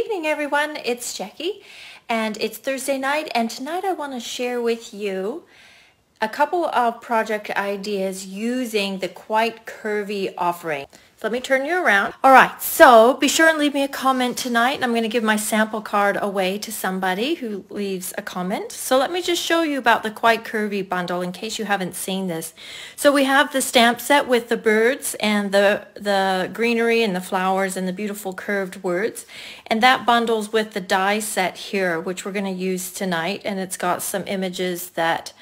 evening, everyone. It's Jackie, and it's Thursday night, and tonight I want to share with you a couple of project ideas using the Quite Curvy offering. So let me turn you around. All right, so be sure and leave me a comment tonight. I'm going to give my sample card away to somebody who leaves a comment. So let me just show you about the Quite Curvy bundle in case you haven't seen this. So we have the stamp set with the birds and the greenery and the flowers and the beautiful curved words. And that bundles with the die set here, which we're going to use tonight. And it's got some images that,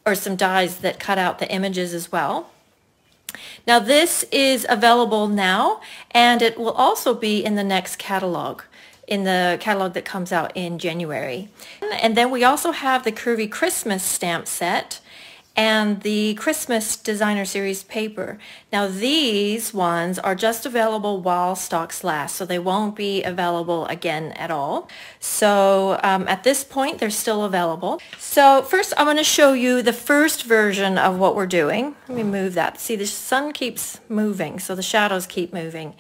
or some dies that cut out the images as well. Now this is available now, and it will also be in the next catalog, in the catalog that comes out in January. And then we also have the Curvy Christmas stamp set and the Christmas Designer Series paper. Now these ones are just available while stocks last, so they won't be available again at all. So at this point they're still available. So first I'm going to show you the first version of what we're doing. Let me move that. See, the sun keeps moving, so the shadows keep moving.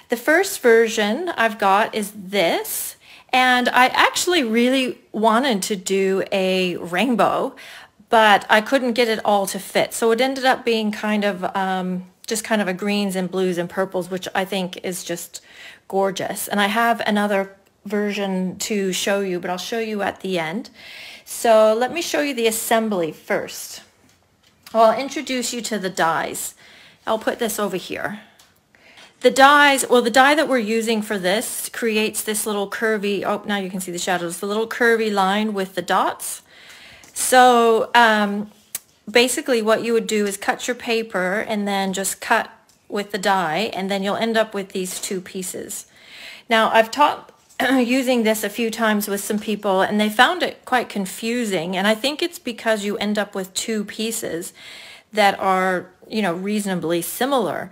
The first version I've got is this, and I actually really wanted to do a rainbow, but I couldn't get it all to fit. So it ended up being kind of just kind of a greens and blues and purples, which I think is just gorgeous. And I have another version to show you, but I'll show you at the end. So let me show you the assembly first. Well, I'll introduce you to the dies. I'll put this over here. The dies, well, the die that we're using for this creates this little curvy, oh, now you can see the shadows, the little curvy line with the dots. So basically what you would do is cut your paper and then just cut with the die, and then you'll end up with these two pieces. Now I've taught using this a few times with some people, and they found it quite confusing, and I think it's because you end up with two pieces that are, you know, reasonably similar.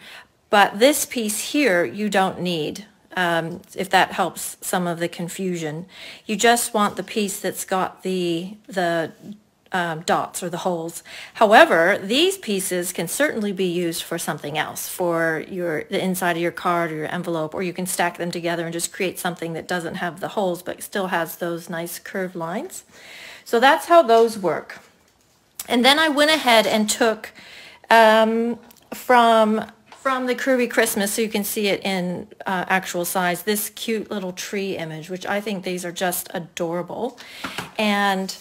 But this piece here you don't need. If that helps some of the confusion. You just want the piece that's got the dots or the holes. However, these pieces can certainly be used for something else, for the inside of your card or your envelope, or you can stack them together and just create something that doesn't have the holes but still has those nice curved lines. So that's how those work. And then I went ahead and took from the Curvy Christmas, so you can see it in actual size, this cute little tree image, which I think these are just adorable. And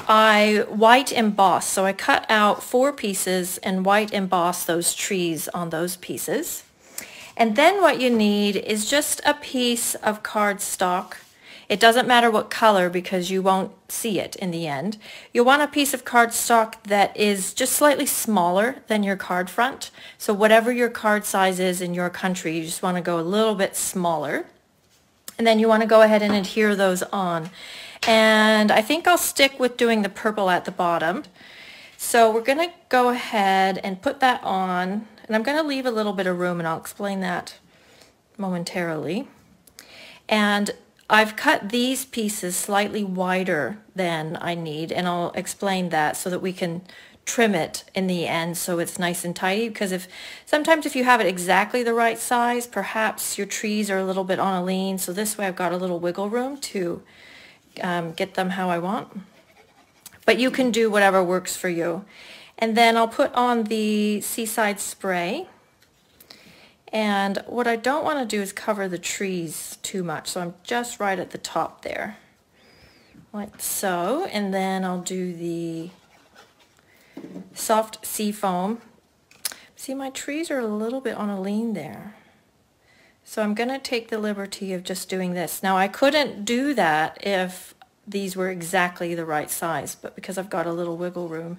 I white embossed, so I cut out 4 pieces and white embossed those trees on those pieces. And then what you need is just a piece of cardstock. It doesn't matter what color because you won't see it in the end. You'll want a piece of cardstock that is just slightly smaller than your card front. So whatever your card size is in your country, you just want to go a little bit smaller. And then you want to go ahead and adhere those on. And I think I'll stick with doing the purple at the bottom. So we're going to go ahead and put that on. And I'm going to leave a little bit of room, and I'll explain that momentarily. And I've cut these pieces slightly wider than I need, and I'll explain that so that we can trim it in the end so it's nice and tidy, because sometimes if you have it exactly the right size, perhaps your trees are a little bit on a lean, so this way I've got a little wiggle room to get them how I want. But you can do whatever works for you. And then I'll put on the Seaside Spray. And what I don't want to do is cover the trees too much, so I'm just right at the top there, like so. And then I'll do the soft sea foam. See, my trees are a little bit on a lean there, so I'm going to take the liberty of just doing this. Now I couldn't do that if these were exactly the right size, but because I've got a little wiggle room,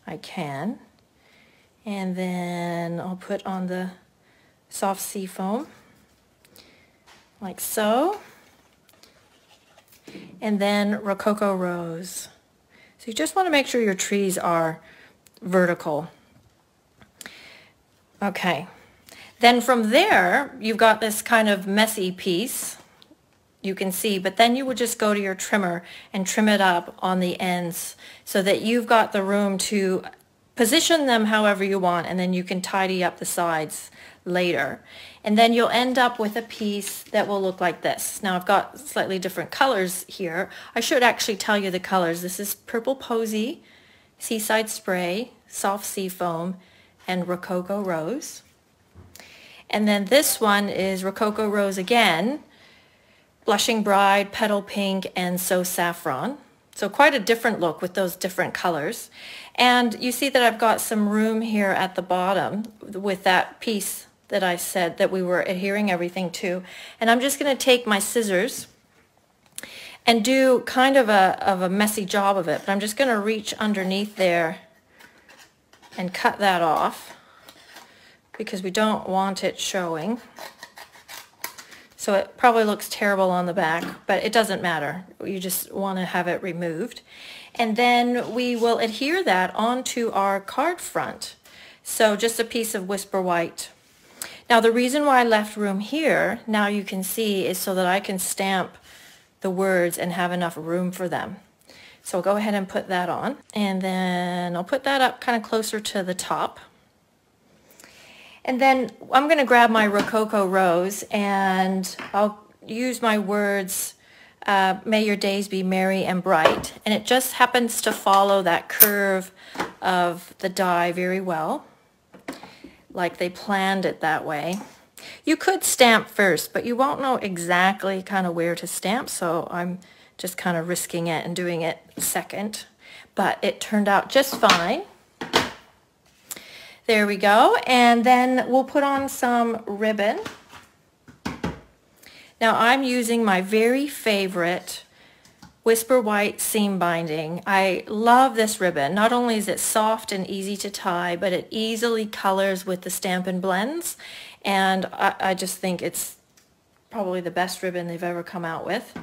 I can. And then I'll put on the soft sea foam, like so, and then Rococo Rose. So you just want to make sure your trees are vertical. Okay, then from there you've got this kind of messy piece, you can see, but then you would just go to your trimmer and trim it up on the ends so that you've got the room to position them however you want, and then you can tidy up the sides later. And then you'll end up with a piece that will look like this. Now I've got slightly different colors here. I should actually tell you the colors. This is Purple Posy, Seaside Spray, Soft Sea Foam, and Rococo Rose. And then this one is Rococo Rose again, Blushing Bride, Petal Pink, and So Saffron. So quite a different look with those different colors. And you see that I've got some room here at the bottom with that piece that I said that we were adhering everything to. And I'm just going to take my scissors and do kind of a messy job of it. But I'm just going to reach underneath there and cut that off because we don't want it showing. So it probably looks terrible on the back, but it doesn't matter. You just want to have it removed. And then we will adhere that onto our card front. So just a piece of Whisper White. Now the reason why I left room here, now you can see, is so that I can stamp the words and have enough room for them. So I'll go ahead and put that on. And then I'll put that up kind of closer to the top. And then I'm going to grab my Rococo Rose and I'll use my words, may your days be merry and bright. And it just happens to follow that curve of the die very well, like they planned it that way. You could stamp first, but you won't know exactly kind of where to stamp, so I'm just kind of risking it and doing it second. But it turned out just fine. There we go, and then we'll put on some ribbon. Now I'm using my very favorite Whisper White seam binding. I love this ribbon. Not only is it soft and easy to tie, but it easily colors with the Stampin' Blends, and I just think it's probably the best ribbon they've ever come out with.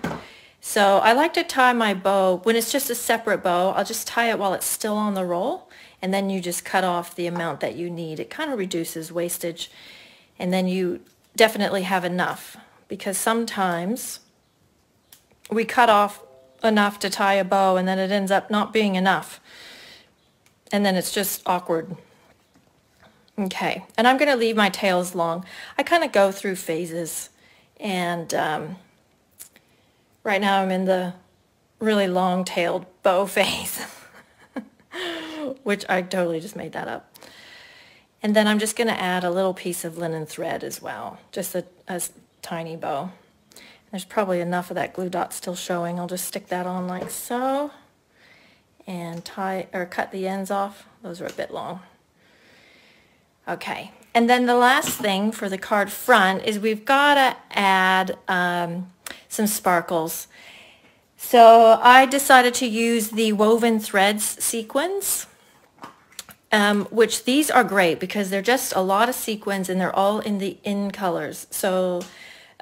So I like to tie my bow, when it's just a separate bow, I'll just tie it while it's still on the roll, and then you just cut off the amount that you need. It kind of reduces wastage, and then you definitely have enough, because sometimes we cut off enough to tie a bow and then it ends up not being enough, and then it's just awkward. Okay, and I'm going to leave my tails long. I kind of go through phases, and right now I'm in the really long-tailed bow phase. Which I totally just made that up. And then I'm just going to add a little piece of linen thread as well, just a tiny bow. There's probably enough of that glue dot still showing. I'll just stick that on like so and tie or cut the ends off. Those are a bit long. Okay, and then the last thing for the card front is we've got to add some sparkles. So I decided to use the woven threads sequins, which these are great because they're just a lot of sequins and they're all in the in colors. So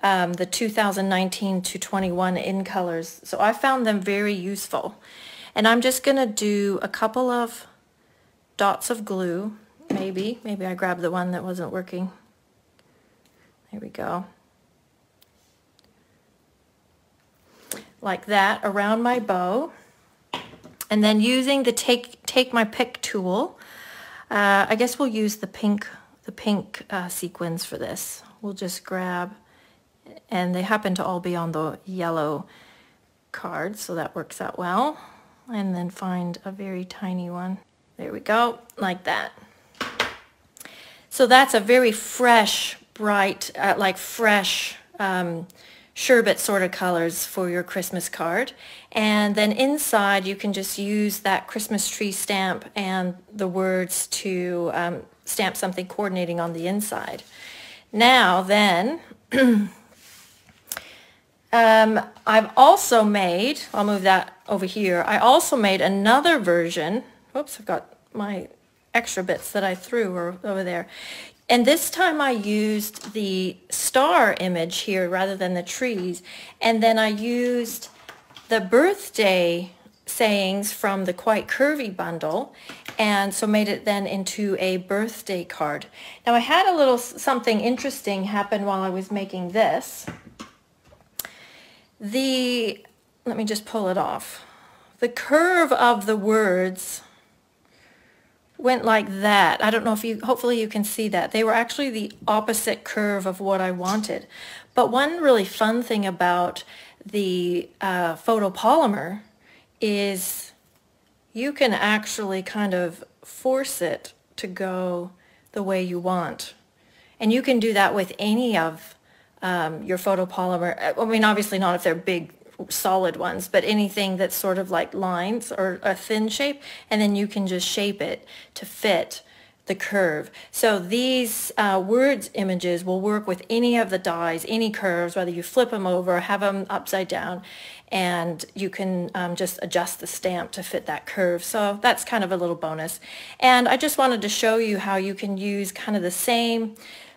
the 2019 to 21 in colors. So I found them very useful. And I'm just going to do a couple of dots of glue, maybe. Maybe I grabbed the one that wasn't working. There we go. Like that around my bow, and then using the take my pick tool, I guess we'll use the pink sequins for this. We'll just grab, and they happen to all be on the yellow card, so that works out well, and then find a very tiny one. There we go, like that. So that's a very fresh, bright, like fresh sherbet sort of colors for your Christmas card. And then inside you can just use that Christmas tree stamp and the words to stamp something coordinating on the inside. Now then, I've also made, I'll move that over here, I also made another version. Whoops, I've got my extra bits that I threw over there. And this time I used the star image here rather than the trees. And then I used the birthday sayings from the Quite Curvy bundle, and so made it then into a birthday card. Now I had a little something interesting happen while I was making this. Let me just pull it off. The curve of the words, went like that. I don't know if you, hopefully you can see that. They were actually the opposite curve of what I wanted. But one really fun thing about the photopolymer is you can actually kind of force it to go the way you want. And you can do that with any of your photopolymer. I mean, obviously not if they're big solid ones, but anything that's sort of like lines or a thin shape, and then you can just shape it to fit the curve. So these words images will work with any of the dies, any curves, whether you flip them over, have them upside down, and you can just adjust the stamp to fit that curve. So that's kind of a little bonus. And I just wanted to show you how you can use kind of the same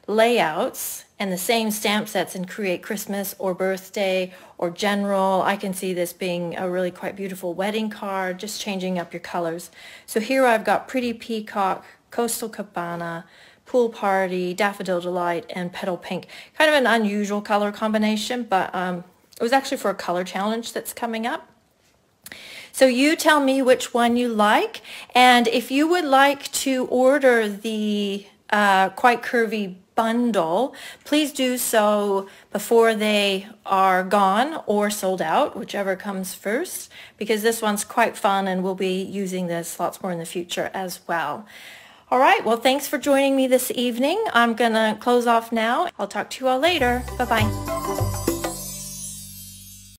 layouts and the same stamp sets and create Christmas or birthday or general. I can see this being a really quite beautiful wedding card, just changing up your colors. So here I've got Pretty Peacock, Coastal Cabana, Pool Party, Daffodil Delight, and Petal Pink. Kind of an unusual color combination, but it was actually for a color challenge that's coming up. So you tell me which one you like, and if you would like to order the Quite Curvy bundle, please do so before they are gone or sold out, whichever comes first, because this one's quite fun and we'll be using this lots more in the future as well. All right, well, thanks for joining me this evening. I'm gonna close off now. I'll talk to you all later. Bye-bye.